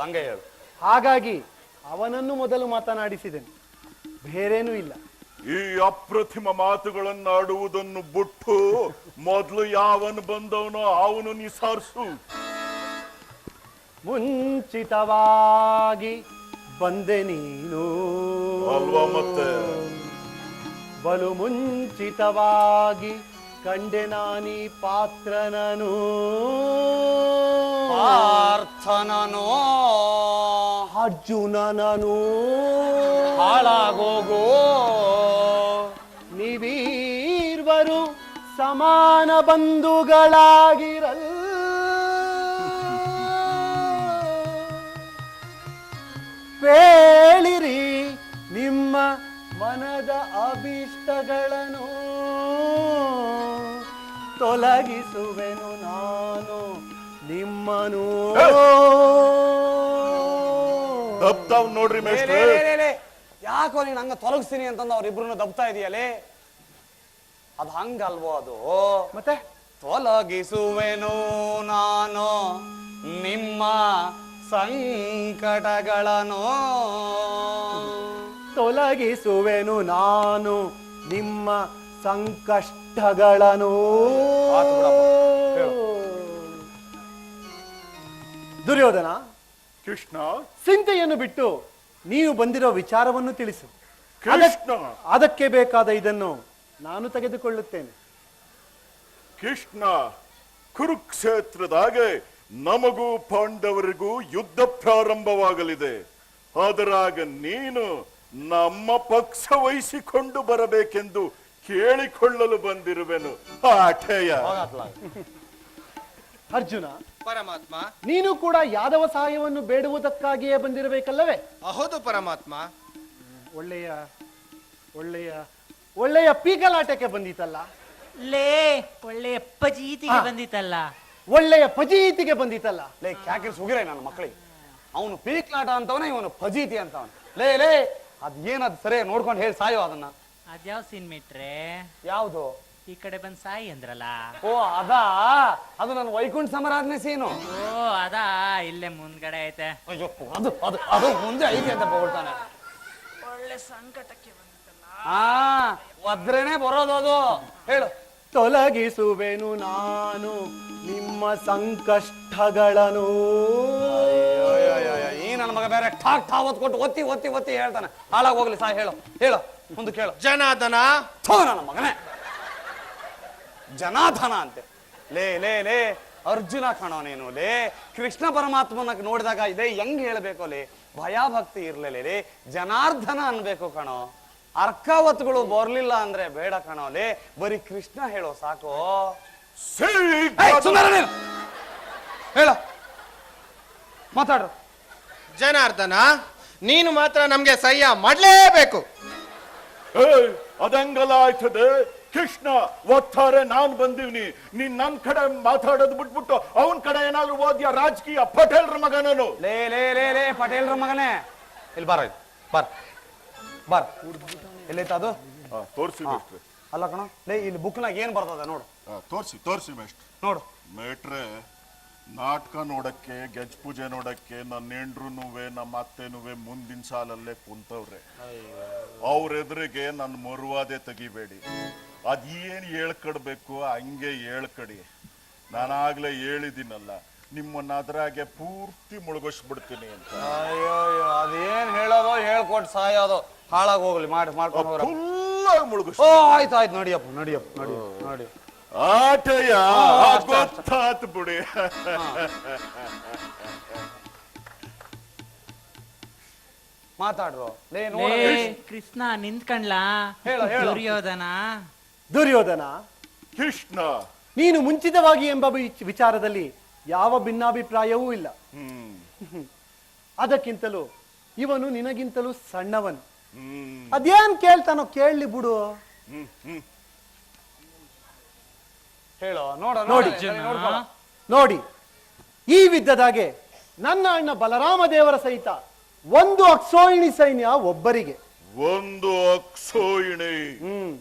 ಹಂಗೆ ಹೇಳು. ಹಾಗಾಗಿ ಅವನನ್ನು ಮೊದಲು ಮಾತನಾಡಿಸಿದೆನು, ಬೇರೇನೂ ಇಲ್ಲ. ಈ ಅಪ್ರತಿಮ ಮಾತುಗಳನ್ನಾಡುವುದನ್ನು ಬಿಟ್ಟು ಮೊದಲು ಯಾವನು ಬಂದವನೋ ಅವನು ನಿಸಾರಿಸು. ಮುಂಚಿತವಾಗಿ ಬಂದೆ ನೀನು ಅಲ್ವಾ? ಮತ್ತೆ ಬಲು ಮುಂಚಿತವಾಗಿ ಕಂಡೆ ನಾನೀ ಪಾತ್ರನನು, ಪಾರ್ಥನನು ಅರ್ಜುನನನು. ಹಾಳಾಗೋಗೋ ನೀವೀರ್ವರು ಸಮಾನ ಬಂಧುಗಳಾಗಿರಲ್. ಹೇಳಿರಿ ನಿಮ್ಮ ಮನದ ಅಭಿಷ್ಟಗಳನ್ನು, ತೊಲಗಿಸುವೆನು ನಾನು ನಿಮ್ಮನು. ನೋಡ್ರಿ ಮೇಷ್ಟ್ರೆ, ಯಾಕೋ ನೀನ್ ಹಂಗ ತೊಲಗಿಸ್ತೀನಿ ಅಂತಂದು ಅವ್ರಿಬ್ರು ದಬ್ತಾ ಇದೆಯಲ್ಲೇ, ಅದ್ ಹಂಗಲ್ವೋ ಅದು? ಮತ್ತೆ ತೊಲಗಿಸುವೆನು ನಾನು ನಿಮ್ಮ ಸಂಕಟಗಳನ್ನು, ತೊಲಗಿಸುವೆನು ನಾನು ನಿಮ್ಮ ಸಂಕಷ್ಟಗಳನ್ನು. ದುರ್ಯೋಧನ, ಕೃಷ್ಣ, ಚಿಂತೆಯನ್ನು ಬಿಟ್ಟು ನೀವು ಬಂದಿರೋ ವಿಚಾರವನ್ನು ತಿಳಿಸು. ಕೃಷ್ಣ, ಅದಕ್ಕೆ ಬೇಕಾದ ಇದನ್ನು ನಾನು ತೆಗೆದುಕೊಳ್ಳುತ್ತೇನೆ. ಕೃಷ್ಣ, ಕುರುಕ್ಷೇತ್ರದಾಗೆ ನಮಗೂ ಪಾಂಡವರಿಗೂ ಯುದ್ಧ ಪ್ರಾರಂಭವಾಗಲಿದೆ. ಅದರಾಗ ನೀನು ನಮ್ಮ ಪಕ್ಷ ವಹಿಸಿಕೊಂಡು ಬರಬೇಕೆಂದು ಕೇಳಿಕೊಳ್ಳಲು ಬಂದಿರುವೆನು. ಆಠೇಯ. ಅರ್ಜುನ, ಪರಮಾತ್ಮ, ನೀನು ಕೂಡ ಯಾದವ ಸಹಾಯವನ್ನು ಬೇಡುವುದಕ್ಕಾಗಿಯೇ ಬಂದಿರಬೇಕಲ್ಲವೇ? ಹೌದು ಪರಮಾತ್ಮ. ಒಳ್ಳೆಯ ಒಳ್ಳೆಯ ಒಳ್ಳೆಯ ಪೀಕಲಾಟಕ್ಕೆ ಬಂದಿತಲ್ಲ, ಲೇ ಒಳ್ಳೆಯ ಪಜೀತಿಗೆ ಬಂದಿತ್ತಲ್ಲ, ಒಳ್ಳೆಯ ಫಜೀತಿಗೆ ಬಂದಿತಲ್ಲ. ಲೇ ಕ್ಯಾಕಿರ್ ಸುಗಿರೇ ನನ್ನ ಮಕ್ಕಳಿಗೆ. ಅವನು ಪೀಕ್ಲಾಟ ಅಂತವನೇ, ಇವನು ಫಜೀತಿ ಅಂತವನು. ಲೇ ಲೇ ಅದ್ ಏನದ್ ಸರಿ ನೋಡ್ಕೊಂಡು ಹೇಳಿ ಸಾಯೋ ಅದನ್ನ. ಅದ್ಯಾವ ಸೀನ್ ಮಿಟ್ರೆ? ಯಾವ್ದು? ಈ ಕಡೆ ಬಂದ್ ಸಾಯಿ ಅಂದ್ರಲ್ಲ. ಓ ಅದಾ, ಅದು ನನ್ನ ವೈಕುಂಠ ಸಮರಾಜ್ಞೆ ಸೀನು. ಓ ಅದಾ, ಇಲ್ಲೇ ಮುಂದ್ಗಡೆ ಐತೆ. ಅಯ್ಯೋ ಅದು ಅದು ಅದು ಮುಂದೆ ಐತಿ ಅಂತ ಹೇಳ್ತಾನೆ. ಒಳ್ಳೆ ಸಂಕಟಕ್ಕೆ ಬಂದಿತ್ತಲ್ಲ. ಹಾ ಒದ್ರೇನೆ ಬರೋದು ಅದು. ಹೇಳು. ತೊಲಗಿಸುವೆನು ನಾನು ನಿಮ್ಮ ಸಂಕಷ್ಟಗಳನ್ನು. ಈ ನನ್ನ ಮಗ ಬೇರೆ ಠಾಕ್ ಠಾವತ್ ಕೊಟ್ಟು ಒತ್ತಿ ಒತ್ತಿ ಒತ್ತಿ ಹೇಳ್ತಾನೆ. ಹಾಳಾಗಿ ಹೋಗ್ಲಿ ಸಾಯ್. ಹೇಳು ಹೇಳು ಮುಂದೆ ಕೇಳು. ಜನಾರ್ದನ, ಥೋ ನನ್ನ ಮಗನೇ, ಜನಾರ್ದನ ಅಂತೆ. ಲೇ ಲೇ ಲೇ ಅರ್ಜುನ ಕಣೋ ನೀನು. ಲೇ ಕೃಷ್ಣ ಪರಮಾತ್ಮನ ನೋಡಿದಾಗ ಇದೇ ಹೆಂಗ್ ಹೇಳ್ಬೇಕು? ಲೇ ಭಯ ಭಕ್ತಿ ಇರ್ಲಿಲ್ಲ. ಲೇ ಜನಾರ್ದನ ಅನ್ಬೇಕು ಕಣೋ. ಅರ್ಕಾವತ್ಗಳು ಬರ್ಲಿಲ್ಲ ಅಂದ್ರೆ ಬೇಡ ಕಣೋ. ಲೇ ಬರೀ ಕೃಷ್ಣ ಹೇಳೋ ಸಾಕು. ಹೇಳ ಮಾತಾಡ್ರು. ಜನಾರ್ದನ, ನೀನು ಮಾತ್ರ ನಮ್ಗೆ ಸಹ್ಯ ಮಾಡ್ಲೇಬೇಕು. ಅದಂಗಲ ಆಯ್ತದೆ. ಕೃಷ್ಣ ಒತ್ತಾರೆ ನಾನ್ ಬಂದೀವ್ನಿ, ನೀನ್ ನನ್ ಕಡೆ ಮಾತಾಡೋದು ಬಿಟ್ಬಿಟ್ಟು ಅವನ್ ಕಡೆ ಏನಾದ್ರು ಓದ್ಯ ರಾಜಕೀಯ ಪಟೇಲ್ರ ಮಗನನು. ಲೇ ಲೇ ಲೇ ಲೇ ಪಟೇಲ್ರ ಮಗನೇ, ಇಲ್ಲಿ ಬಾರ ಬಾರ್ ಬಾರ್. ಎಲ್ಲೈತ ಅದು? ತೋರ್ಸಿ ಅಲ್ಲ ಕಣ. ಲೇ ಇಲ್ಲಿ ಬುಕ್ನಾಗ ಏನ್ ಬರ್ತದ ನೋಡು. ತೋರ್ಸಿ ಮೇಷ್ಟ್ರೆ. ನೋಡು ಮೇಟ್ರೆ, ನಾಟಕ ನೋಡಕ್ಕೆ, ಗೆಜ್ ಪೂಜೆ ನೋಡಕ್ಕೆ ನನ್ನ ಹೆಂಡ್ರುನುವೆ ನಮ್ಮ ಅತ್ತೆನುವೆ ಮುಂದಿನ ಸಾಲಲ್ಲೇ ಕುಂತವ್ರೆ. ಅವ್ರ ಎದುರಿಗೆ ನನ್ನ ಮರುವಾದೆ ತೆಗಿಬೇಡಿ. ಅದೇನ್ ಹೇಳ್ಕೊಡ್ಬೇಕು ಹಂಗೆ ಹೇಳ್ಕಡಿ. ನಾನಾಗ್ಲೇ ಹೇಳಿದ್ದೀನಲ್ಲ, ನಿಮ್ಮನ್ನ ಅದ್ರಾಗೆ ಪೂರ್ತಿ ಮುಳುಗಿಸ್ಬಿಡ್ತೀನಿ ಅಂತ. ಅಯ್ಯೋ ಅದೇನ್ ಹೇಳೋದು ಹೇಳ್ಕೊಟ್ಟು ಸಾಯೋದು. ಹಾಳಾಗಿ ಹೋಗ್ಲಿ ಮಾಡ್ಕೊಂಡು ಹೋಗ್ರ. ಫುಲ್ಲಾಗಿ ಮುಳುಗಿಸ್. ಓ ಆಯ್ತು ಆಯ್ತು, ನಡಿಯಪ್ಪ ನಡಿಯಪ್ಪ ನಡಿ ನೋಡಿ. ಆಟಯ್ಯ ಗೊತ್ತಾತ್ ಬಿಡಿ. ಮಾತಾಡ್ರು. ಲೇ ಲೇ ನೋಡ ಕೃಷ್ಣ ನಿಂತ್ಕಣ್ಲಾ? ಹೇಳು, ಹೇಳು. ದುರ್ಯೋಧನ, ದುರ್ಯೋಧನ, ಕೃಷ್ಣ, ನೀನು ಮುಂಚಿತವಾಗಿ ಎಂಬ ವಿಚಾರದಲ್ಲಿ ಯಾವ ಭಿನ್ನಾಭಿಪ್ರಾಯವೂ ಇಲ್ಲ. ಅದಕ್ಕಿಂತಲೂ ಇವನು ನಿನಗಿಂತಲೂ ಸಣ್ಣವನು. ಅದೇನ್ ಕೇಳ್ತಾನೋ ಕೇಳಲಿ ಬಿಡು. ಹೇಳು. ನೋಡ ನೋಡಿ ನೋಡಿ, ಈ ವಿದ್ಯದಾಗೆ ನನ್ನ ಅಣ್ಣ ಬಲರಾಮ ದೇವರ ಸಹಿತ ಒಂದು ಅಕ್ಷೋಹಿಣಿ ಸೈನ್ಯ ಒಬ್ಬರಿಗೆ, ಒಂದು ಅಕ್ಷೋಹಿಣಿ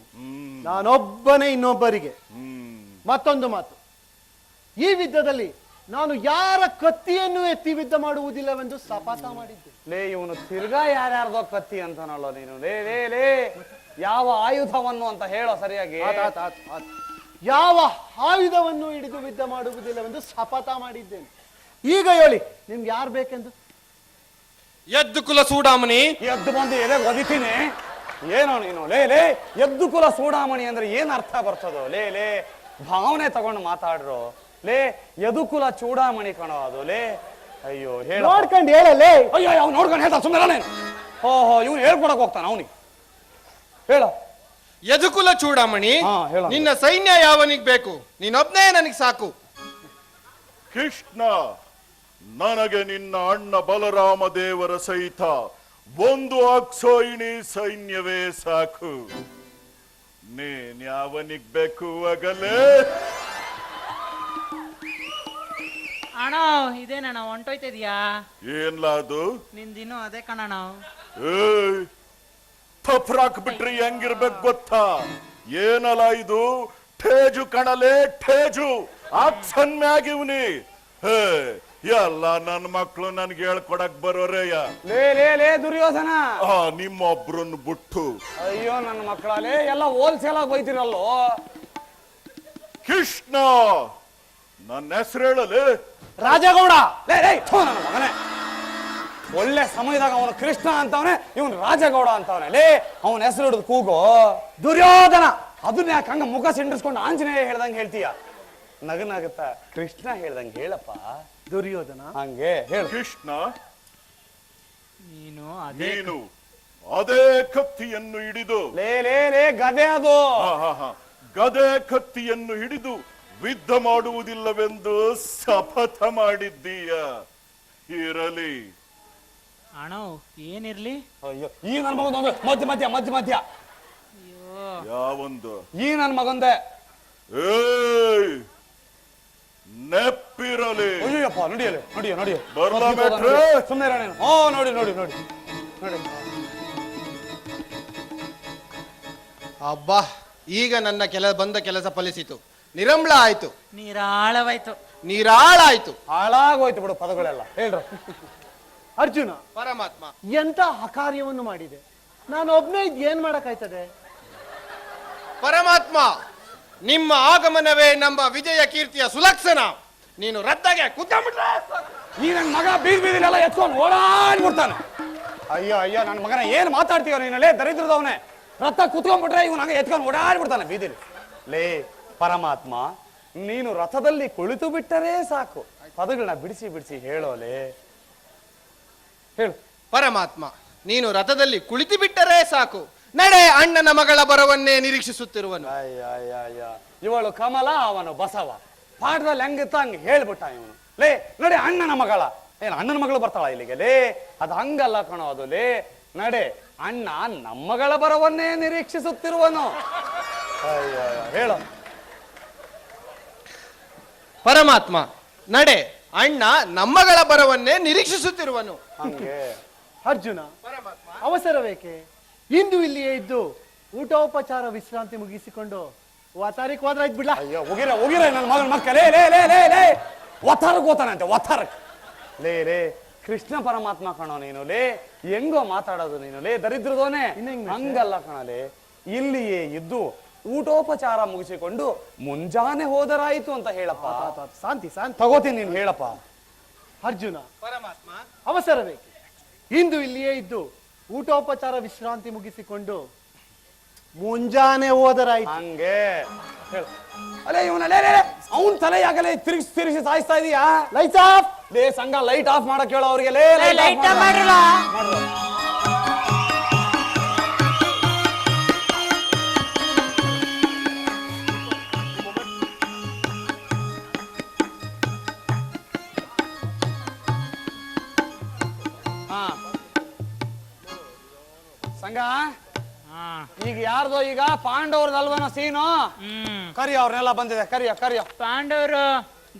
ನಾನೊಬ್ಬನೇ ಇನ್ನೊಬ್ಬರಿಗೆ. ಮತ್ತೊಂದು ಮಾತು, ಈ ವಿದ್ಯದಲ್ಲಿ ನಾನು ಯಾರ ಕತ್ತಿಯನ್ನು ಎತ್ತಿ ಯುದ್ಧ ಮಾಡುವುದಿಲ್ಲವೆಂದು ಶಪಥ ಮಾಡಿದ್ದೆ. ಲೇ ಇವನು ತಿರ್ಗಾ ಯಾರ್ಯಾರ್ದೋ ಕತ್ತಿ ಅಂತಾನಲ್ಲ ನೀನು. ಲೇ ಲೇ ಲೇ ಯಾವ ಆಯುಧವನ್ನು ಅಂತ ಹೇಳೋ ಸರಿಯಾಗಿ. ಯಾವ ಆಯುಧವನ್ನು ಹಿಡಿದು ಯುದ್ಧ ಮಾಡುವುದಿಲ್ಲವೆಂದು ಶಪಥ ಮಾಡಿದ್ದೇನೆ. ಈಗ ಹೇಳಿ ನಿಮ್ಗೆ ಯಾರು ಬೇಕೆಂದು. ಎದ್ದು ಕುಲ ಸೂಡಾಮಣಿ. ಎದ್ದು ಬಂದು ಎದೆ ಒದಿತೀನಿ ಏನೋ ನೀನು. ಲೇ ಲೇ ಎದ್ದು ಕುಲ ಸೂಡಾಮಣಿ ಅಂದ್ರೆ ಏನ್ ಅರ್ಥ ಬರ್ತದೋ. ಲೇ ಲೇ ಭಾವನೆ ತಗೊಂಡು ಮಾತಾಡ್ರು. ಲೇ ಯದುಕುಲ ಚೂಡಾಮಣಿ ಕಣೋ ಅದು. ಲೇ ಅಯ್ಯೋ ಹೇಳ ನೋಡ್ಕೊಂಡು ಹೇಳಲೇ. ಅಯ್ಯೋ ಅವ್ನು ನೋಡ್ಕೊಂಡು ಹೇಳ್ತಾ ಸುಮ್ಮನೆ ಓಹೋ ಇವ್ನು ಹೇಳ್ಕೊಡಕ್ ಹೋಗ್ತಾನ ಅವನಿಗೆ. ಹೇಳ ಯದುಕುಲ ಚೂಡಾಮಣಿ, ಹಾ, ಹೇಳು. ನಿನ್ನ ಸೈನ್ಯ ಯಾವನಿಗೆ ಬೇಕು? ನೀನೊಬ್ನೇ ನನಗೆ ಸಾಕು. ಕೃಷ್ಣ, ನನಗೆ ನಿನ್ನ ಅಣ್ಣ ಬಲರಾಮ ದೇವರ ಸಹಿತ ಒಂದು ಅಕ್ಷೋಹಿಣಿ ಸೈನ್ಯವೇ ಸಾಕು. ನೀನ್ ಯಾವನಿಗ್ ಬೇಕು ಆಗಲೇ? ಅಣ್ಣ ಇದೇನಣ್ಣ ಹೊಂಟೋಯ್ತಿದ್ಯಾ? ಏನ್ಲಾದು? ನಿಂದಿನ್ನು ಅದೇ ಕಣಣ್ಣ. ಏಯ್ ತಫ್ರಾಕ್ ಬಿಟ್ರಿ ಹೆಂಗಿರ್ಬೇಕು ಗೊತ್ತಾ? ಏನಲ್ಲ ಇದು? ಠೇಜು ಕಣಲೆ ಠೇಜು. ಆಕ್ಷನ್ ಮ್ಯಾಗಿವ್ನಿ. ಹೇ ಎಲ್ಲ ನನ್ನ ಮಕ್ಳು ನನ್ಗೆ ಹೇಳ್ಕೊಡಕ್ ಬರೋರೇಯ. ಲೇ ಲೇ ಲೇ ದುರ್ಯೋಧನ, ನಿಮ್ಮೊಬ್ರನ್ನ ಬಿಟ್ಟು. ಅಯ್ಯೋ ನನ್ನ ಮಕ್ಕಳಲ್ಲೇ ಎಲ್ಲ ಹೋಲ್ಸೇಲ್ ಆಗಿ ಬೈತಿರಲ್ಲೋ. ಕೃಷ್ಣ, ನನ್ನ ಹೆಸರು ಹೇಳಲೆ. ರಾಜಗೌಡ. ಲೇ ಲೇ ಥು ನನ್ನ ಮಗನೇ, ಒಳ್ಳೆ ಸಮಯದಾಗ ಅವನು ಕೃಷ್ಣ ಅಂತವನೆ, ಇವನು ರಾಜಗೌಡ ಅಂತವನೆ. ಲೇ ಅವನ ಹೆಸರು ಹಿಡಿದು ಕೂಗೋ. ದುರ್ಯೋಧನ. ಅದನ್ನ ಯಾಕೆ ಹಂಗ ಮುಖ ಸಿಂಡಿಸ್ಕೊಂಡು ಆಂಜನೇಯ ಹೇಳ್ದಂಗೆ ಹೇಳ್ತೀಯ? ನಗನಗುತ್ತ ಕೃಷ್ಣ ಹೇಳ್ದಂಗೆ ಹೇಳಪ್ಪ. ದುರ್ಯೋಧನ. ಹಂಗೆ ಹೇಳು. ಕೃಷ್ಣ, ನೀನು ಅದೇ ನೀನು ಅದೇ ಕತ್ತಿಯನ್ನು ಹಿಡಿದು. ಲೇ ಲೇ ಲೇ ಗದೆ ಅದು. ಗದೆ ಕತ್ತಿಯನ್ನು ಹಿಡಿದು ಯುದ್ಧ ಮಾಡುವುದಿಲ್ಲವೆಂದು ಶಪಥ ಮಾಡಿದ್ದೀಯ. ಇರಲಿ. ಅಣ್ಣ ಏನಿರ್ಲಿ? ಅಯ್ಯೋ ಈ ನನ್ನ ಮಗಂದೊಂದು ಮಧ್ಯ ಮಧ್ಯ ಮಧ್ಯ ಮಧ್ಯ. ಅಯ್ಯೋ ಯಾವೊಂದು? ಈ ನನ್ನ ಮಗಂದೆ. ಏಯ್ ನೆಪ್ಪಿರಲಿ. ಅಯ್ಯಪ್ಪ ನಡಿಯಲಿ ನಡಿಯ ನಡಿಯ. ಬರ್ಲಾ ಮೇಟ್ರೆ? ಸುಮ್ಮನೆ ಇರ ನೀನು. ನೋಡಿ ನೋಡಿ ನೋಡಿ ನೋಡಿ. ಅಬ್ಬಾ, ಈಗ ನನ್ನ ಬಂದ ಕೆಲಸ ಫಲಿಸಿತು. ನಿರಂಬಳ ಆಯ್ತು, ನೀರಾಳವಾಯ್ತು, ನೀರಾಳಾಯ್ತು. ಹಾಳಾಗೋಯ್ತು ಬಿಡು ಪದಗಳೆಲ್ಲ. ಹೇಳ್ರು. ಅರ್ಜುನ, ಪರಮಾತ್ಮ, ಎಂತ ಅಕಾರ್ಯವನ್ನು ಮಾಡಿದೆ. ನಾನು ಒಬ್ನೇ ಇದ್ ಏನ್ ಮಾಡಕ್ಕಾಯ್ತದೆ? ಪರಮಾತ್ಮ, ನಿಮ್ಮ ಆಗಮನವೇ ನಮ್ಮ ವಿಜಯ ಕೀರ್ತಿಯ ಸುಲಕ್ಷಣ. ನೀನು ರದ್ದಗೆ ಕೂತ್ಕೊಂಡ್ಬಿಟ್ರೆ ಈ ನನ್ನ ಮಗ ಬೀದಿ ಬೀದಿಲೆಲ್ಲ ಎತ್ಕೊಂಡು ಓಡಾಡ್ಬಿಡ್ತಾನೆ. ಅಯ್ಯೋ ಅಯ್ಯೋ ನನ್ನ ಮಗನ ಏನ್ ಮಾತಾಡ್ತೀವ ನೀನಲ್ಲೇ ದರಿದ್ರದವನೇ. ರಥ ಕುತ್ಕೊಂಡ್ಬಿಟ್ರೆ ಇವನು ಹಂಗೆ ಎತ್ಕೊಂಡು ಓಡಾಡ್ಬಿಡ್ತಾನೆ ಬೀದಿಲಿ. ಲೇ ಪರಮಾತ್ಮ, ನೀನು ರಥದಲ್ಲಿ ಕುಳಿತು ಬಿಟ್ಟರೇ ಸಾಕು. ಪದಗಳನ್ನ ಬಿಡಿಸಿ ಬಿಡಿಸಿ ಹೇಳೋಲೆ. ಹೇಳು. ಪರಮಾತ್ಮ, ನೀನು ರಥದಲ್ಲಿ ಕುಳಿತು ಬಿಟ್ಟರೆ ಸಾಕು. ನಡೆ, ಅಣ್ಣನ ಮಗಳ ಬರವನ್ನೇ ನಿರೀಕ್ಷಿಸುತ್ತಿರುವನು. ಅಯ್ಯ ಅಯ್ಯ ಅಯ್ಯ, ಇವಳು ಕಮಲ, ಅವನು ಬಸವ. ಪಾಠದಲ್ಲಿ ಹೆಂಗಿತ್ತ ಹಂಗೆ ಹೇಳ್ಬಿಟ್ಟ ಇವನು. ಲೇ ನಡೆ, ಅಣ್ಣನ ಮಗಳ. ಏನ್ ಅಣ್ಣನ ಮಗಳು ಬರ್ತಾಳ ಇಲ್ಲಿಗೆ? ಲೇ ಅದು ಹಂಗಲ್ಲ ಕಣೋ ಅದು. ಲೇ ನಡೆ, ಅಣ್ಣ ನಮ್ಮಗಳ ಬರವನ್ನೇ ನಿರೀಕ್ಷಿಸುತ್ತಿರುವನು. ಅಯ್ಯ ಹೇಳು. ಪರಮಾತ್ಮ, ನಡೆ, ಅಣ್ಣ ನಮ್ಮಗಳ ಬರವನ್ನೇ ನಿರೀಕ್ಷಿಸುತ್ತಿರುವನು. ಹಂಗೆ. ಅರ್ಜುನ, ಅವಸರವೇಕೆ? ಇಂದು ಇಲ್ಲಿಯೇ ಇದ್ದು ಊಟೋಪಚಾರ ವಿಶ್ರಾಂತಿ ಮುಗಿಸಿಕೊಂಡು ವಾತಾರಿಕ್ ಹೋದ್ರ ಆಯ್ತು ಬಿಡ್ಲಾ? ಅಯ್ಯೋ ಉಗಿರ ಉಗಿರ ನನ್ನ ಮಗನ ಮಕ್ಕ. ಲೇ ಲೇ ಲೇ ಲೇ ಲೇ ಒತ್ತಾರಕ್ಕೆ ಹೋತಾನಂತೆ, ಒತ್ತಾರಕ್ಕೆ. ಲೇ ಲೇ ಕೃಷ್ಣ ಪರಮಾತ್ಮ ಕಣೋ ನೀನು. ಲೇ ಹೆಂಗೋ ಮಾತಾಡೋದು ನೀನು. ಲೇ ದರಿದ್ರದೋನೆ. ಹಂಗಲ್ಲ ಕಣಲೇ, ಇಲ್ಲಿಯೇ ಇದ್ದು ಊಟೋಪಚಾರ ಮುಗಿಸಿಕೊಂಡು ಮುಂಜಾನೆ ಹೋದರಾಯಿತು ಅಂತ ಹೇಳಪ್ಪ. ಶಾಂತಿ ಶಾಂತಿ. ತಗೋತೀನಿ ನೀನು ಹೇಳಪ್ಪ. ಅರ್ಜುನ, ಪರಮಾತ್ಮ, ಅವಸರವೇಕೆ? ಇಂದು ಇಲ್ಲಿಯೇ ಇದ್ದು ಊಟೋಪಚಾರ ವಿಶ್ರಾಂತಿ ಮುಗಿಸಿಕೊಂಡು ಮುಂಜಾನೆ ಹೋದರಾಯ್ತು. ಹಂಗೆ ಹೇಳು. ಅಲ್ಲೇ ಇವನ ಲೇ ಅವನ್ ತಲೆ ಯಾಕಲೇ ತಿರುಗಿಸಿ ತಿರುಗಿಸಿ ಸಾಯಿಸ್ತಾ ಇದೀಯಾ? Lights off. ಲೇ ಸಂಘ ಲೈಟ್ ಆಫ್ ಮಾಡಕ್ ಹೇಳೋ ಅವ್ರಿಗೆ. ಲೇ ಲೈಟ್ ಮಾಡಿಲ್ಲ. ಸಂಘ ಈಗ ಯಾರ್ದೋ? ಈಗ ಪಾಂಡವ್ರದಲ್ವನ ಸೀನು? ಕರಿಯ ಅವ್ರನ್ನೆಲ್ಲ ಬಂದಿದೆ. ಕರಿಯ ಕರಿಯ. ಪಾಂಡವರು,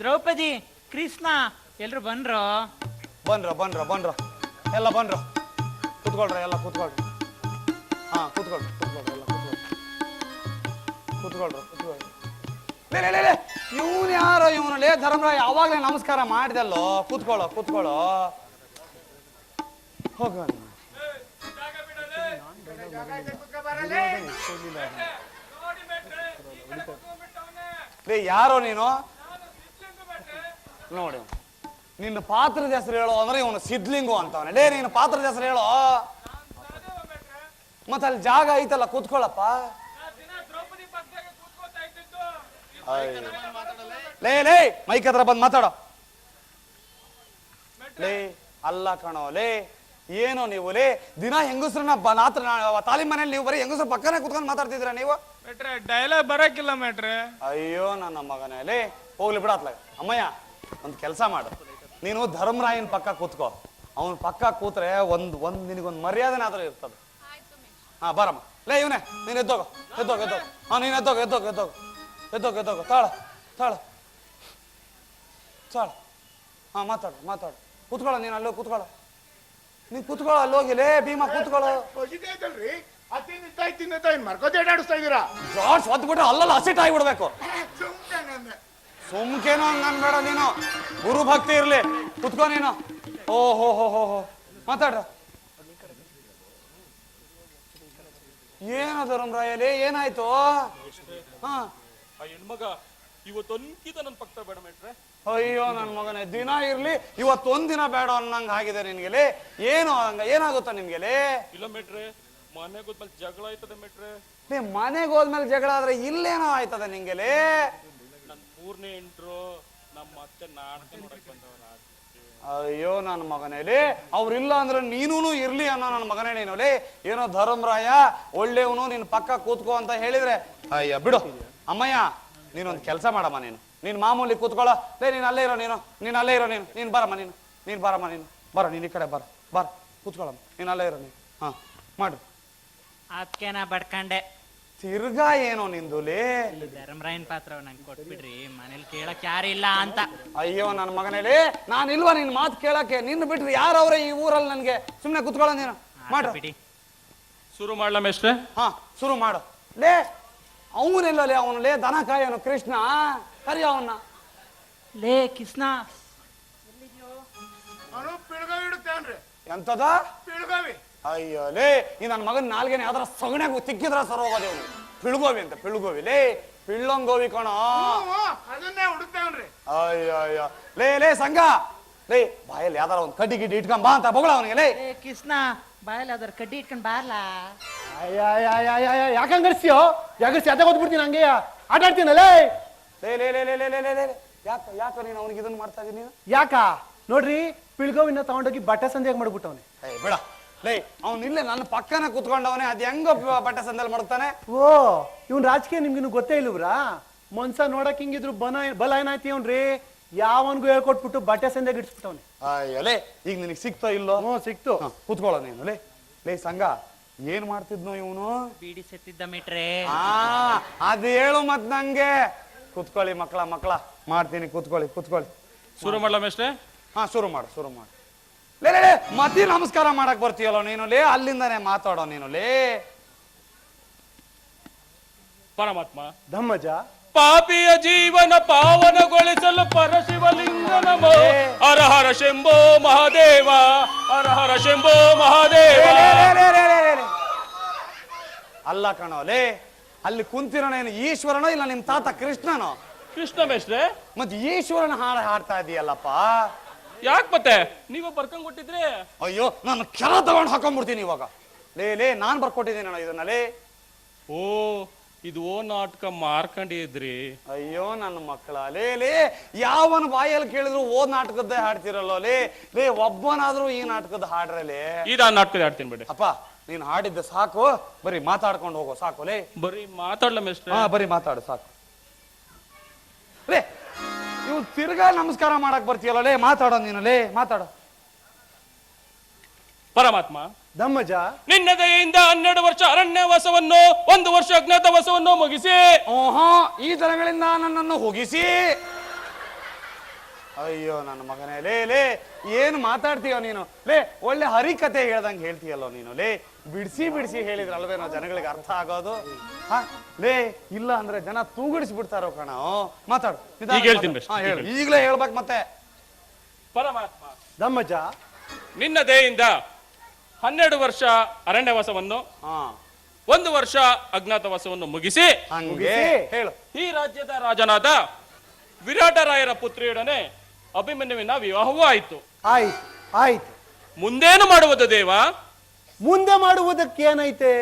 ದ್ರೌಪದಿ, ಕೃಷ್ಣ ಎಲ್ರು ಬಂದ್ರು. ಬಂದ್ರ ಬಂದ್ರ ಬಂದ್ರ ಎಲ್ಲ ಬಂದ್ರ. ಕೂತ್ಕೊಳ್ರ ಎಲ್ಲ ಕೂತ್ಕೊಳ್ರಿ. ಹಾ ಕೂತ್ಕೊಳ್ರಿ ಕೂತ್ಕೊಳ್ರಿ ಎಲ್ಲ ಕೂತ್ಕೊಳ್ರಿ. ಕೂತ್ಕೊಳ್ರ ಕೂತ್ಕೊಳ್ರಿ. ಇವನು ಯಾರೋ ಇವನು ಲೇ ಧರ್ಮರಾಯ ಯಾವಾಗ್ಲೇ ನಮಸ್ಕಾರ ಮಾಡಿದಲ್ಲೋ. ಕೂತ್ಕೊಳ್ಳೋ ಕೂತ್ಕೊಳ್ಳೋ ಹೋಗ. ಯಾರೋ ನೀನು ನೋಡಿ, ನಿನ್ನ ಪಾತ್ರದ ಹೆಸರು ಹೇಳೋ ಅಂದ್ರೆ ಇವನು ಸಿದ್ಲಿಂಗು ಅಂತವನೆ. ಲೇ ನೀನು ಪಾತ್ರದ ಹೆಸರು ಹೇಳೋ. ಮತ್ತೆ ಅಲ್ಲಿ ಜಾಗ ಐತಲ್ಲ ಕೂತ್ಕೊಳ್ಳಪ್ಪ. ಲೇ ಲೇ ಮೈಕ್ ಹತ್ರ ಬಂದ್ ಮಾತಾಡೋ. ಲೇ ಅಲ್ಲ ಕಣೋ ಲೇ, ಏನೋ ನೀವು ಲೇ ದಿನ ಹೆಂಗಸ್ರನ್ನ ತಾಲೀಮ್ ಮನೇಲಿ ನೀವು ಬರೀ ಹೆಂಗಸ್ರ ಪಕ್ಕನೇ ಕುತ್ಕೊಂಡು ಮಾತಾಡ್ತಿದ್ರ ನೀವು. ಡೈಲಾಗ್ ಬರಕಿಲ್ಲ ಮೇಟ್ರೆ. ಅಯ್ಯೋ ನನ್ನ ಮಗನೇ ಲೇ, ಹೋಗ್ಲಿ ಬಿಡತ್ಲ. ಅಮ್ಮಯ್ಯ ಒಂದ್ ಕೆಲಸ ಮಾಡು, ನೀನು ಧರ್ಮರಾಯನ್ ಪಕ್ಕ ಕೂತ್ಕೋ. ಅವನ್ ಪಕ್ಕ ಕೂತ್ರೆ ಒಂದ್ ನಿನಗೊಂದು ಮರ್ಯಾದೆನಾದ್ರೂ ಇರ್ತದೆ. ಹಾ ಬರಮ್ಮ. ಲೇ ಇವನೇ ನೀನ್ ಎದ್ದೋಗೋ ಎದ್ದೋಗ ಎದ್ದೋಗ. ಹಾ ನೀನ್ ಎದ್ದೋಗ ಎದ್ದೋಗ ಎದ್ದೋಗ ಎದ್ದೋಗ ಎದ್ದೋಗ. ತಾಳ ತಾಳ ತಾಳ. ಹಾ ಮಾತಾಡು ಮಾತಾಡು. ಕೂತ್ಕೊಳ್ಳೋ ನೀನು ಅಲ್ಲೋ ಕೂತ್ಕೊಳ್ಳೋ. ನೀನ್ ಕೂತ್ಕೊಳ್ಳೋ ಅಲ್ಲಿ ಹೋಗಿಲೇ ಭೀಮಾ ಕೂತ್ಕೊಳ್ಳೋ. ಮರ್ಕೋತಾಡಿಸ್ತಾ ಇದೀರಾ? ಜಾರ್ಜ್ ಹೊತ್ಬಿಟ್ರೆ ಅಲ್ಲಲ್ಲ ಹಸಿಟ್ ಆಗಿಬಿಡ್ಬೇಕು. ಸುಮ್ಕೇನೋ ಹಂಗ ಅನ್ಬೇಡ ನೀನು. ಗುರು ಭಕ್ತಿ ಇರ್ಲಿ. ಕುತ್ಕೋ ನೀನು. ಓ ಹೋ ಹೋ ಹೋ ಹೋ ಮಾತಾಡ್ರ. ಏನ ಧರ್ಮರಾಯಲಿ ಏನಾಯ್ತು? ಹಾ ಹೆಣ್ಮಗ ಇವತ್ತೊಂದ್ಕಿತ ನನ್ ಪಕ್ಕ ಬೇಡ ಮೇಟ್ರೆ. ಅಯ್ಯೋ ನನ್ ಮಗನೇ, ದಿನ ಇರ್ಲಿ ಇವತ್ತೊಂದ್ ದಿನ ಬೇಡ ಅನ್ನಂಗ ಆಗಿದೆ ನಿನ್ಗೆಲೆ. ಏನು ಹಂಗ ಏನಾಗುತ್ತ ನಿಮ್ಗೆಲೆ? ಇಲ್ಲ ಮೇಟ್ರೆ, ಮನೆ ಗೊತ್ತಲ್ಲಿ ಜಗಳ ಆಯ್ತದೆ ಮೇಟ್ರೆ. ನೀ ಮನೆಗೆ ಹೋದ್ಮೇಲೆ ಜಗಳ ಆದ್ರೆ ಇಲ್ಲೇನೋ ಆಯ್ತದ ನಿಂಗೆಲೆ? ನನ್ ಮೂರನೇ ಎಂಟ್ರು ನಮ್ಮ ಅತ್ತೆ ನಾಟಕ ನೋಡಕ್ ಬಂದವ್ರ. ಅಯ್ಯೋ ನನ್ನ ಮಗನೇಲಿ, ಅವ್ರಿಲ್ಲ ಅಂದ್ರೆ ನೀನೂ ಇರ್ಲಿ ಅನ್ನೋ ನನ್ನ ಮಗನೇ ನೀನುಲೇ. ಏನೋ ಧರ್ಮರಾಯ ಒಳ್ಳೆಯವನು, ನಿನ್ ಪಕ್ಕ ಕೂತ್ಕೋ ಅಂತ ಹೇಳಿದ್ರೆ ಅಯ್ಯ ಬಿಡು. ಅಮ್ಮಯ್ಯ ನೀನೊಂದು ಕೆಲಸ ಮಾಡಮ್ಮ, ನೀನು ಮಾಮೂಲಿ ಕೂತ್ಕೊಳ್ಳೋ. ಲೇ ನೀನು ಅಲ್ಲೇ ಇರೋ, ನೀನು ಅಲ್ಲೇ ಇರೋ. ನೀನು ಬರಮ್ಮ, ನೀನು ಬರಮ್ಮ, ಬರ ನೀನು ಈ ಕಡೆ ಬರ ಕೂತ್ಕೊಳ್ಳಮ್ಮ. ನೀನು ಅಲ್ಲೇ ಇರೋ ನೀನು. ಹಾ ಮಾಡ್ರಿ. ಅದಕ್ಕೆ ನಾ ಬಡ್ಕಂಡೆ. ತಿರ್ಗಾ ಏನೋ ನಿಂದುಲೇ? ಧರ್ಮರಾಯನ್ ಪಾತ್ರ ನಂಗೆ ಕೊಟ್ಬಿಡ್ರಿ, ಮನೇಲಿ ಕೇಳಕ್ ಯಾರಿಲ್ಲ ಅಂತ. ಅಯ್ಯೋ ನನ್ನ ಮಗನೇಲಿ, ನಾನು ಇಲ್ವಾ ನಿನ್ ಮಾತು ಕೇಳಕ್ಕೆ? ನಿನ್ನ ಬಿಟ್ರಿ ಯಾರವ್ರೆ ಈ ಊರಲ್ಲಿ ನನ್ಗೆ? ಸುಮ್ನೆ ಕುತ್ಕೊಳ್ಳೋ ನೀನು. ಮಾಡ್ರಿ ಬಿಡಿ. ಶುರು ಮಾಡ್ಲಾ ಮೇಷ್ಟ್ರೆ? ಹಾ ಶುರು ಮಾಡು. ಲೇ ಅವನೆಲ್ಲ ಲೇ, ಅವನು ಲೇ ದನ ಕಾಯೋನು ಕೃಷ್ಣ. ಕರಿಯ ಅವನ್ನ. ಲೇ ಕೃಷ್ಣ. ಪಿಳ್ಗಾವಿ ಇಡುತ್ತೇನ್ರಿ? ಎಂತದ ಪಿಳ್ಗಾವಿ? ಅಯ್ಯೋ ಲೇ, ಈ ನನ್ನ ಮಗನ ನಾಲ್ಗೆನೆ ಯಾವ್ದಾರ ಸಗಣ್ಯಾಗ ತಿಕ್ಕಿದ್ರ ಸರ್ ಹೋಗೋದೇ ಅವನು. ಪಿಳ್ಗೋವಿ ಅಂತ, ಪಿಳ್ಗೋವಿ ಲೇ, ಪಿಳ್ಳಂಗೋವಿ ಕಣ. ಅದನ್ನೇ ಹುಡುಕ್ತೇವನ್ರಿ. ಅಯ್ಯೋ ಅಯ್ಯೋ ಲೇ ಲೇ ಸಂಘ ಲೇ, ಬಾಯಲ್ಲಿ ಯಾವ್ದಾರ ಒಂದು ಕಡ್ಡಿ ಗಿಡ್ಡಿ ಇಟ್ಕೊಂಡ್ ಬಾ ಅಂತ ಬಗಳ ಅವನಿಗೆ. ಲೇ ಲೇ ಕೃಷ್ಣ, ಬಾಯಲ್ಲಿ ಅದ್ರ ಕಡ್ಡಿ ಇಟ್ಕೊಂಡ್ ಬಾರ್ಲಾ. ಯಾಕಂಗರ್ಸ್ಯೋ? ಯಾಕರ್ಸಿ ಅದ ಓದ್ಬಿಡ್ತೀನಿ, ಹಂಗೆ ಆಟ ಆಡ್ತೀನಲ್ಲೇ. ಲೇ ಲೇ ಲೇ ಲೇ ಲೇ ಲೇ ಲೇ ಲೇ ಯಾಕ ನೀನು ಅವನಿಗೆ ಇದನ್ನ ಮಾಡ್ತಾ ಇದೀನಿ ನೀನು? ಯಾಕ ನೋಡ್ರಿ, ಪಿಳ್ಗೋವಿನ ತಗೊಂಡೋಗಿ ಬಟ್ಟೆ ಸಂದೇಗ್ ಮಾಡ್ಬಿಟ್ಟವನೆ. ಏ ಬಿಡ ಲೇ, ಅವ್ನು ಇಲ್ಲೇ ನನ್ನ ಪಕ್ಕನ ಕುತ್ಕೊಂಡವನೇ. ಅದ್ ಹೆಂಗ ಬಟ್ಟೆ ಸಂದಲ್ಲಿ ಮಾಡ್ತಾನೆ? ಓ ಇವ್ನ್ ರಾಜಕೀಯ ನಿಮ್ಗಿನ್ನು ಗೊತ್ತೇ ಇಲ್ಲವ್ರಾ? ಮನ್ಸ ನೋಡಕ್ ಹಿಂಗಿದ್ರು ಬಲ ಏನಾಯ್ತಿ ಅವ್ನ್ರಿ, ಯಾವನ್ಗೂ ಹೇಳ್ಕೊಟ್ಬಿಟ್ಟು ಬಟ್ಟೆ ಸಂದೇಗ್ ಇಡ್ಸ್ಬಿಟ್ಟವನೆ. ಅಯ್ಯಲೇ, ಈಗ ನಿನಗೆ ಸಿಕ್ತೋ ಇಲ್ಲೋ? ಹ್ಞೂ ಸಿಕ್ತು. ಕೂತ್ಕೊಳ್ಳೋ ನೀನು. ಲೇ ಲೇ ಸಂಘ, ಏನ್ ಮಾಡ್ತಿದ್ನೋ ಇವನು? ಬೀಡಿ ಸೆತ್ತಿದ್ದ ಮೀಟ್ರೆ. ಅದ್ ಹೇಳು ಮತ್ ನಂಗೆ. ಕುತ್ಕೊಳ್ಳಿ ಮಕ್ಕಳ ಮಾಡ್ತೀನಿ. ಕೂತ್ಕೊಳ್ಳಿ. ಶುರು ಮಾಡ್ಲಾ ಮೇಷ್ಟ್ರೆ? ಹಾ ಶುರು ಮಾಡು. ಲೇ ಲೇ ಮತಿ ನಮಸ್ಕಾರ ಮಾಡಕ್ ಬರ್ತೀಯಲ್ಲ ನೀನು ಲೇ, ಅಲ್ಲಿಂದಾನೆ ಮಾತಾಡೋ ನೀನು ಲೇ. ಪರಮಾತ್ಮ ಧಮ್ಮಜ, ಪಾಪಿಯ ಜೀವನ ಪಾವನಗೊಳಿಸಲು ಪರಶಿವಲಿಂಗ ನಮೋ. ಹರ ಹರ ಶಂಭೋ ಮಹಾದೇವ, ಹರ ಹರ ಶಂಭೋ ಮಹಾದೇವ. ಅಲ್ಲ ಕಣೋ ಲೇ, ಅಲ್ಲಿ ಕುಂತಿರೋನೇನು ಈಶ್ವರನೋ ಇಲ್ಲ ನಿಮ್ ತಾತ ಕೃಷ್ಣನೋ? ಕೃಷ್ಣ ಮೇಷ್ಟ್ರೆ. ಮತ್ ಈಶ್ವರನ ಹಾಡ ಹಾಡ್ತಾ ಇದೀಯಲ್ಲಪ್ಪ. ಯಾಕೆ ಮತ್ತೆ ನೀವು ಬರ್ಕೊಂಡ್ ಕೊಟ್ಟಿದ್ರೆ? ಅಯ್ಯೋ ನಾನು ಕೆಲ ತಗೊಂಡು ಹಾಕೊಂಡ್ಬಿಡ್ತೀನಿ ಇವಾಗ. ಲೇ ನಾನ್ ಬರ್ಕೊಟ್ಟಿದ್ದೀನಿ ಇದನ್ನ ಲೇ. ಓ ಇದು ನಾಟಕ ಮಾರ್ಕೊಂಡಿದ್ರಿ? ಅಯ್ಯೋ ನನ್ನ ಮಕ್ಕಳ ಲೇ ಯಾವನ ಬಾಯಲ್ಲಿ ಕೇಳಿದ್ರು ಓದ್ ನಾಟಕದ್ದೇ ಹಾಡ್ತಿರಲ್ಲೋ ಲೇ ಒಬ್ಬನಾದ್ರೂ ಈ ನಾಟಕದ ಹಾಡ್ರಲೇ. ಇದಾ ನಾಟಕದ ಹಾಡ್ತೀನಿ ಬಿಡಿ. ಅಪ್ಪ ನೀನ್ ಹಾಡಿದ್ದೆ ಸಾಕು, ಬರೀ ಮಾತಾಡ್ಕೊಂಡು ಹೋಗೋ ಸಾಕು ಲೇ. ಬರೀ ಮಾತಾಡ್ಲ ಮೇಷ್ಟ್ರೆ? ಹಾ ಬರೀ ಮಾತಾಡು ಸಾಕು ಲೇ. ನೀವು ತಿರ್ಗಾ ನಮಸ್ಕಾರ ಮಾಡಕ್ ಬರ್ತೀಯಲ್ಲ ಲೇ, ಮಾತಾಡೋ ನೀನು ಲೇ, ಮಾತಾಡೋ. ಪರಮಾತ್ಮ, ಧಮ್ಮಜ, ನಿನ್ನ ದಯೆಯಿಂದ 12 ವರ್ಷ ಅರಣ್ಯವಾಸವನ್ನು 1 ವರ್ಷ ಅಜ್ಞಾತವಾಸವನ್ನು ಮುಗಿಸಿ ಓಹೋ ಈ ದಿನಗಳಿಂದ ನನ್ನನ್ನು ಹೋಗಿಸಿ ಅಯ್ಯೋ ನನ್ನ ಮಗನೇ, ಲೇ ಲೇ ಏನು ಮಾತಾಡ್ತೀಯೋ ನೀನು? ಲೇ ಒಳ್ಳೆ ಹರಿಕತೆ ಹೇಳ್ದಂಗೆ ಹೇಳ್ತೀಯಲ್ಲೋ ನೀನು. ಲೇ ಬಿಡಿಸಿ ಬಿಡಿಸಿ ಹೇಳಿದ್ರಲ್ವೇನೋ ಜನಗಳಿಗೆ ಅರ್ಥ ಆಗೋದು. ಹಾ ಲೇ, ಇಲ್ಲ ಅಂದ್ರೆ ಜನ ತೂಗಿಡಿಸ್ಬಿಡ್ತಾರೋ ಕಣ. ಮಾತಾಡು, ನಿಧಾನ ಈಗ ಹೇಳ್ತೀನಿ ಮಾತಾಡು. ಹಾ, ಹೇಳು, ಈಗಲೇ ಹೇಳ್ಬೇಕು ಮತ್ತೆ. ಪರಮಾತ್ಮ, ಧಮ್ಮಜ, ನಿನ್ನ ದಯೆಯಿಂದ 12 ವರ್ಷ ಅರಣ್ಯವಾಸವನ್ನು, ಹಾ 1 ವರ್ಷ ಅಜ್ಞಾತವಾಸವನ್ನು ಮುಗಿಸಿ ಹಂಗೆ ಮುಗಿಸಿ. ಹೇಳು. ಈ ರಾಜ್ಯದ ರಾಜನಾದ ವಿರಾಟರಾಯರ ಪುತ್ರಿಯೊಡನೆ ಅಭಿಮನ್ಯುವಿನ ವಿವಾಹವೂ ಆಯಿತು. ಆಯ್ತು ಆಯ್ತು. ಮುಂದೇನು ಮಾಡುವುದು ದೇವ? ಮುಂದೆ ಮಾಡುವುದಕ್ಕೇನೈತೆ?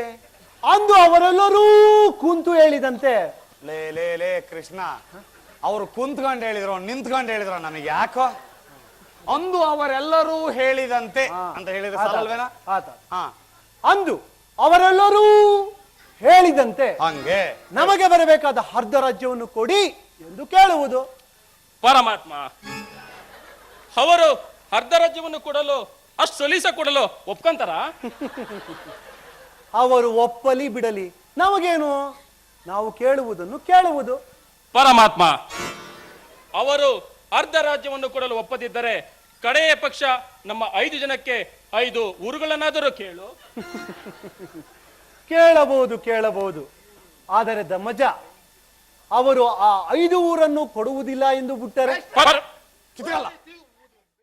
ಅಂದು ಅವರೆಲ್ಲರೂ ಕುಂತು ಹೇಳಿದಂತೆ. ಲೇ ಲೇ ಲೇ ಕೃಷ್ಣ, ಅವರು ಕುಂತ್ಕೊಂಡು ಹೇಳಿದ್ರು ನಿಂತ್ಕೊಂಡು ಹೇಳಿದ್ರು ನನಗೆ ಯಾಕೋ? ಅಂದು ಅವರೆಲ್ಲರೂ ಹೇಳಿದಂತೆ ಅಂತ ಹೇಳಿದ್ರೆ ಸಾಲಲ್ವೇನಾ? ಆತ ಹಾ ಅಂದು ಅವರೆಲ್ಲರೂ ಹೇಳಿದಂತೆ ಹಂಗೆ ನಮಗೆ ಬರಬೇಕಾದ ಅರ್ಧ ರಾಜ್ಯವನ್ನು ಕೊಡಿ ಎಂದು ಕೇಳುವುದು. ಪರಮಾತ್ಮ, ಅವರು ಅರ್ಧ ರಾಜ್ಯವನ್ನು ಕೊಡಲು ಅಷ್ಟು ಸಲೀಸ ಕೊಡಲು ಒಪ್ಕೊಂತಾರ? ಅವರು ಒಪ್ಪಲಿ ಬಿಡಲಿ ನಮಗೇನು, ನಾವು ಕೇಳುವುದನ್ನು ಕೇಳುವುದು. ಪರಮಾತ್ಮ, ಅವರು ಅರ್ಧ ರಾಜ್ಯವನ್ನು ಕೊಡಲು ಒಪ್ಪದಿದ್ದರೆ ಕಡೆಯ ಪಕ್ಷ ನಮ್ಮ 5 ಜನಕ್ಕೆ 5 ಊರುಗಳನ್ನಾದರೂ ಕೇಳು. ಕೇಳಬಹುದು ಕೇಳಬಹುದು. ಆದರೆ ಧಮ್ಮಜ, ಅವರು ಆ 5 ಊರನ್ನು ಕೊಡುವುದಿಲ್ಲ ಎಂದು ಬಿಟ್ಟರೆ ಪರ- ಕಿತ್ಕಲ್ಲ